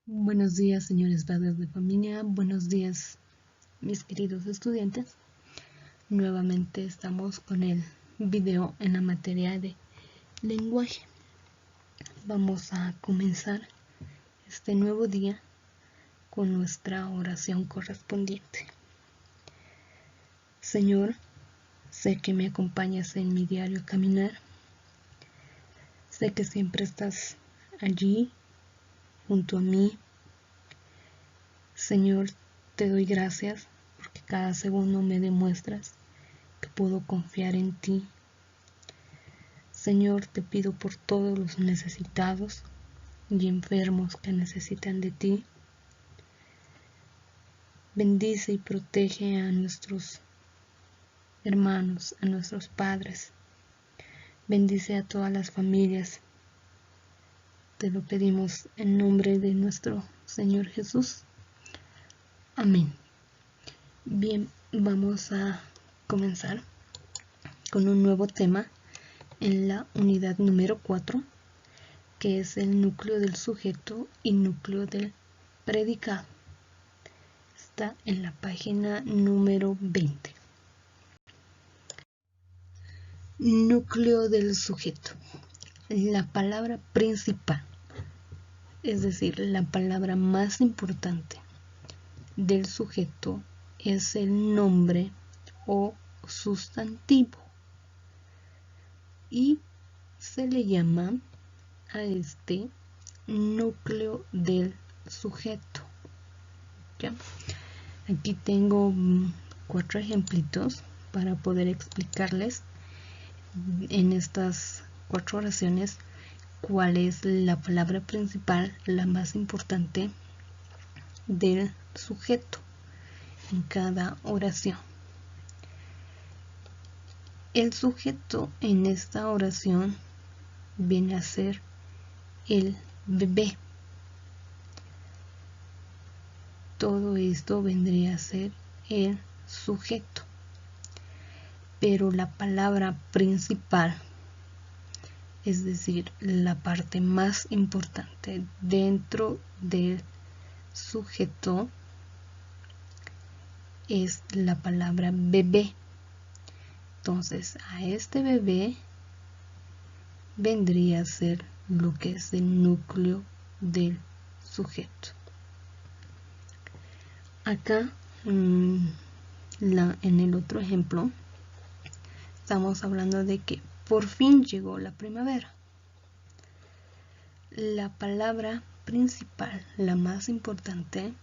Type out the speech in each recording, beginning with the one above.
Buenos días, señores padres de familia. Buenos días, mis queridos estudiantes. Nuevamente estamos con el video en la materia de lenguaje. Vamos a comenzar este nuevo día con nuestra oración correspondiente. Señor, sé que me acompañas en mi diario caminar. Sé que siempre estás allí junto a mí. Señor, te doy gracias porque cada segundo me demuestras que puedo confiar en ti. Señor, te pido por todos los necesitados y enfermos que necesitan de ti. Bendice y protege a nuestros hermanos, a nuestros padres. Bendice a todas las familias. Te lo pedimos en nombre de nuestro Señor Jesús. Amén. Bien, vamos a comenzar con un nuevo tema en la unidad número 4, que es el núcleo del sujeto y núcleo del predicado. Está en la página número 20. Núcleo del sujeto. La palabra principal, es decir, la palabra más importante del sujeto es el nombre o sustantivo y se le llama a este núcleo del sujeto. ¿Ya? Aquí tengo 4 ejemplitos para poder explicarles en estas 4 oraciones cuál es la palabra principal, la más importante del sujeto en cada oración. El sujeto en esta oración viene a ser el bebé. Todo esto vendría a ser el sujeto. Pero la palabra principal, es decir, la parte más importante dentro del sujeto, es la palabra bebé. Entonces, a este bebé vendría a ser lo que es el núcleo del sujeto. Acá, en el otro ejemplo, estamos hablando de que por fin llegó la primavera. La palabra principal, la más importante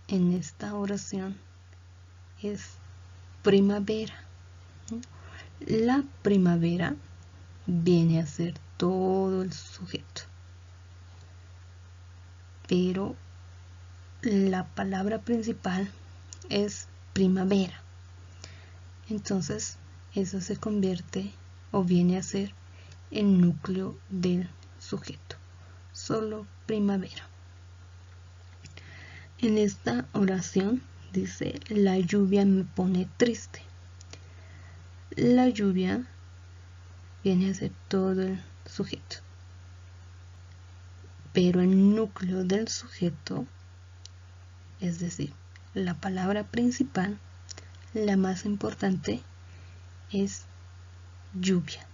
en esta oración, es primavera. La primavera viene a ser todo el sujeto, pero la palabra principal es primavera. Entonces eso se convierte o viene a ser el núcleo del sujeto, solo primavera. En esta oración dice: la lluvia me pone triste. La lluvia viene a ser todo el sujeto, pero el núcleo del sujeto, es decir, la palabra principal, la más importante, es lluvia.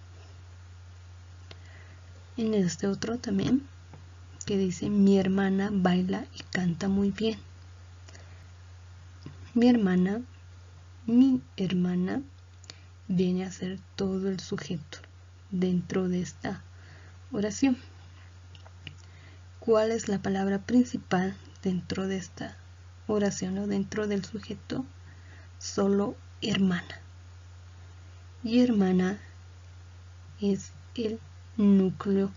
En este otro también, que dice: mi hermana baila y canta muy bien. Mi hermana viene a ser todo el sujeto dentro de esta oración. ¿Cuál es la palabra principal dentro de esta oración o dentro del sujeto? Solo hermana. Y hermana es el núcleo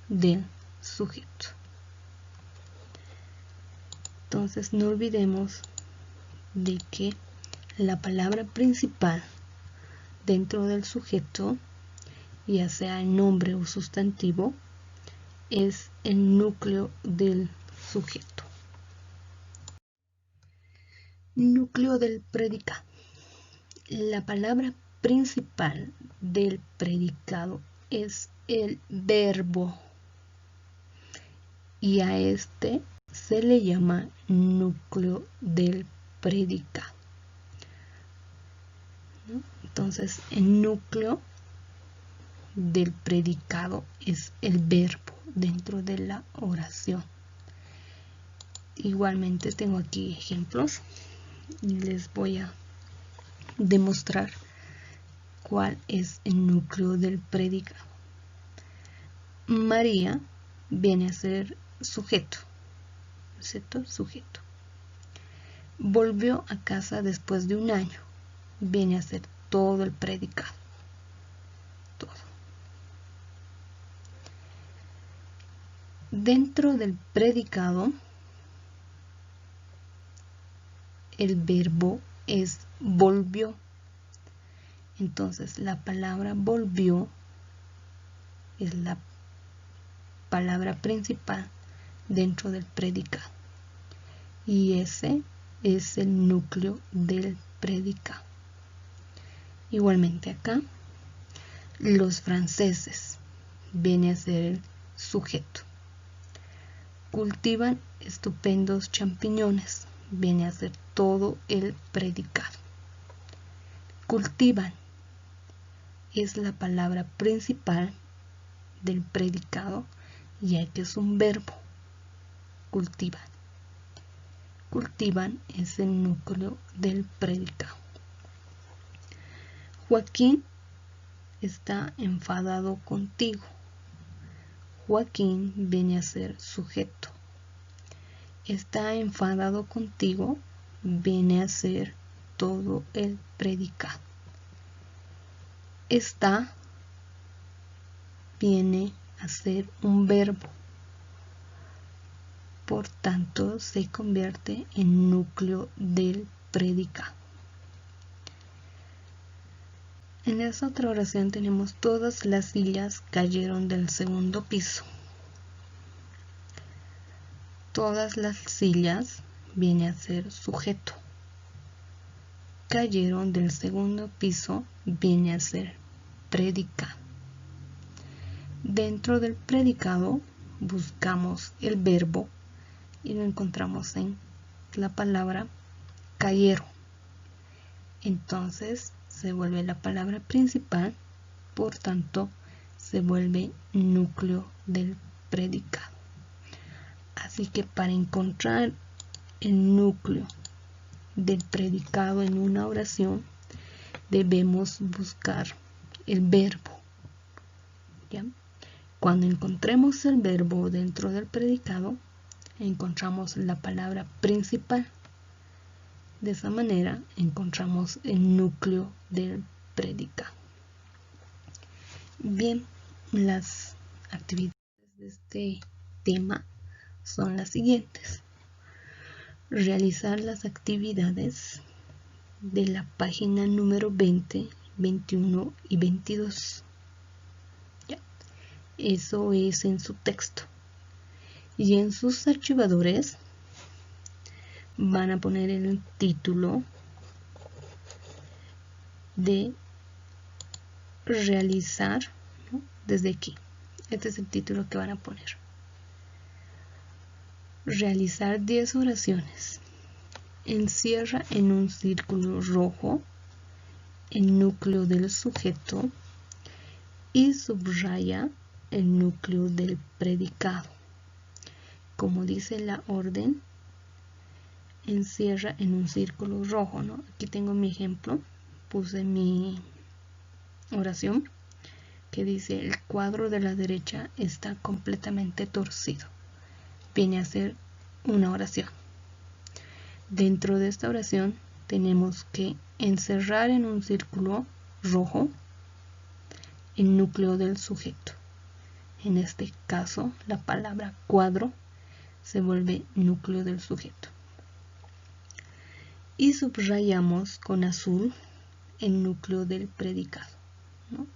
del sujeto. Entonces no olvidemos de que la palabra principal dentro del sujeto, ya sea nombre o sustantivo, es el núcleo del sujeto. Núcleo del predicado. La palabra principal del predicado es el verbo, y a este se le llama núcleo del predicado, ¿no? Entonces, el núcleo del predicado es el verbo dentro de la oración. Igualmente tengo aquí ejemplos y les voy a demostrar cuál es el núcleo del predicado. María viene a ser sujeto, ¿cierto? Sujeto. Volvió a casa después de un año, viene a ser todo el predicado. Todo. Dentro del predicado, el verbo es volvió. Entonces, la palabra volvió es la palabra principal dentro del predicado. Y ese es el núcleo del predicado. Igualmente acá, los franceses viene a ser el sujeto. Cultivan estupendos champiñones, viene a ser todo el predicado. Cultivan es la palabra principal del predicado, ya que es un verbo. Cultivan. Cultivan es el núcleo del predicado. Joaquín está enfadado contigo. Joaquín viene a ser sujeto. Está enfadado contigo viene a ser todo el predicado. Está viene a ser un verbo. Por tanto, se convierte en núcleo del predicado. En esta otra oración tenemos todas las sillas cayeron del segundo piso. Todas las sillas viene a ser sujeto. Cayeron del segundo piso viene a ser predicado. Dentro del predicado buscamos el verbo y lo encontramos en la palabra cayeron. Entonces se vuelve la palabra principal, por tanto se vuelve núcleo del predicado. Así que para encontrar el núcleo del predicado en una oración debemos buscar el verbo, ¿ya? Cuando encontremos el verbo dentro del predicado, encontramos la palabra principal. De esa manera encontramos el núcleo del predicado. Bien, las actividades de este tema son las siguientes. Realizar las actividades de la página número 20, 21 y 22. ¿Ya? Eso es en su texto. Y en sus archivadores van a poner el título de realizar, ¿no? Desde aquí. Este es el título que van a poner. Realizar 10 oraciones. Encierra en un círculo rojo el núcleo del sujeto y subraya el núcleo del predicado. Como dice la orden, encierra en un círculo rojo, ¿no? Aquí tengo mi ejemplo, puse mi oración que dice: el cuadro de la derecha está completamente torcido. Viene a ser una oración. Dentro de esta oración tenemos que encerrar en un círculo rojo el núcleo del sujeto. En este caso, la palabra cuadro se vuelve núcleo del sujeto. Y subrayamos con azul el núcleo del predicado, ¿no?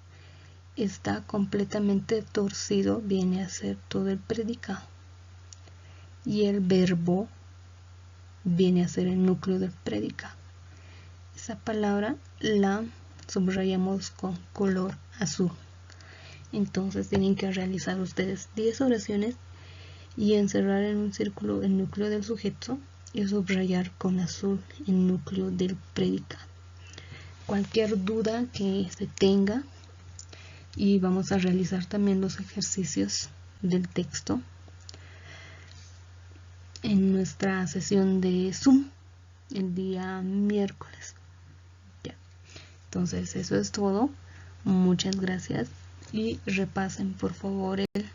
Está completamente torcido, viene a ser todo el predicado. Y el verbo viene a ser el núcleo del predicado. Esa palabra la subrayamos con color azul. Entonces tienen que realizar ustedes 10 oraciones y encerrar en un círculo el núcleo del sujeto y subrayar con azul el núcleo del predicado. Cualquier duda que se tenga, y vamos a realizar también los ejercicios del texto en nuestra sesión de Zoom el día miércoles. Ya. Entonces eso es todo. Muchas gracias y repasen por favor el